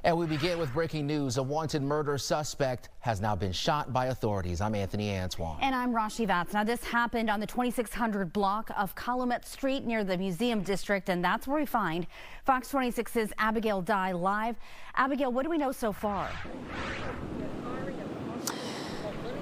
And we begin with breaking news. A wanted murder suspect has now been shot by authorities. I'm ANTOINE. And I'm Rashi Vats. Now, this happened on the 2600 block of Calumet Street near the Museum District, and that's where we find Fox 26's Abigail Dye live. Abigail, what do we know so far?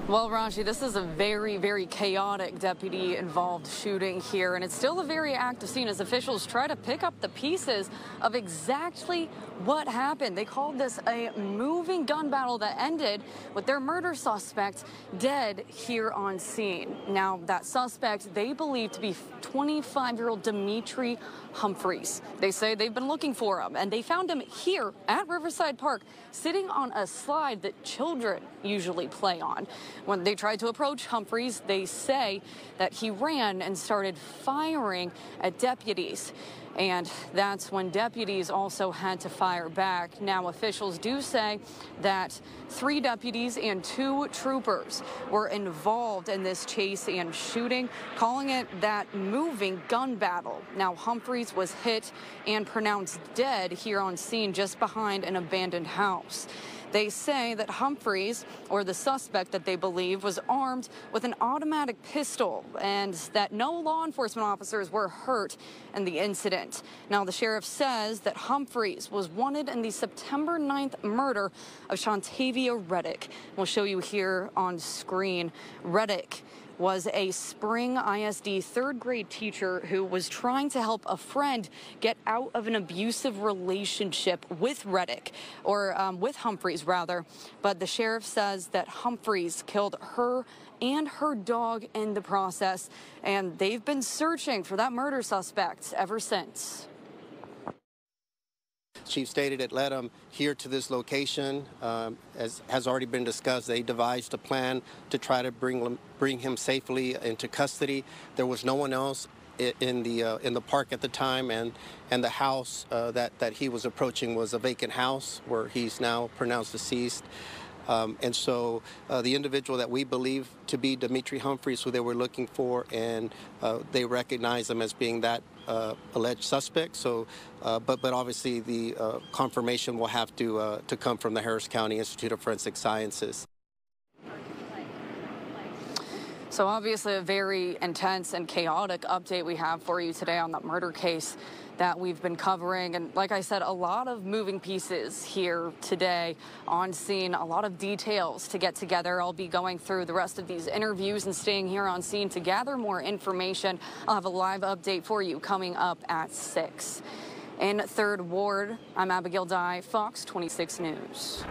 Well, Rashi, this is a very, very chaotic deputy-involved shooting here, and it's still a very active scene as officials try to pick up the pieces of exactly what happened. They called this a moving gun battle that ended with their murder suspect dead here on scene. Now, that suspect they believe to be 25-year-old Dimitri Humphreys. They say they've been looking for him, and they found him here at Riverside Park, sitting on a slide that children usually play on. When they tried to approach Humphreys, they say that he ran and started firing at deputies. And that's when deputies also had to fire back. Now, officials do say that 3 deputies and 2 troopers were involved in this chase and shooting, calling it that moving gun battle. Now, Humphreys was hit and pronounced dead here on scene just behind an abandoned house. They say that Humphreys, or the suspect that they believe, was armed with an automatic pistol and that no law enforcement officers were hurt in the incident. Now, the sheriff says that Humphreys was wanted in the September 9th murder of Shantavia Reddick. We'll show you here on screen. Reddick was a Spring ISD 3rd grade teacher who was trying to help a friend get out of an abusive relationship with Reddick, or with Humphreys rather. But the sheriff says that Humphreys killed her and her dog in the process, and they've been searching for that murder suspect ever since. Chief stated it led them here to this location. As has already been discussed, they devised a plan to try to bring him safely into custody. There was no one else in the park at the time, and the house that he was approaching was a vacant house where he's now pronounced deceased. And so the individual that we believe to be Dimitri Humphreys, who they were looking for, and they recognize him as being that alleged suspect. So, but obviously the confirmation will have to come from the Harris County Institute of Forensic Sciences. So obviously a very intense and chaotic update we have for you today on that murder case that we've been covering. And like I said, a lot of moving pieces here today on scene, a lot of details to get together. I'll be going through the rest of these interviews and staying here on scene to gather more information. I'll have a live update for you coming up at 6. In 3rd Ward, I'm Abigail Dye, Fox 26 News.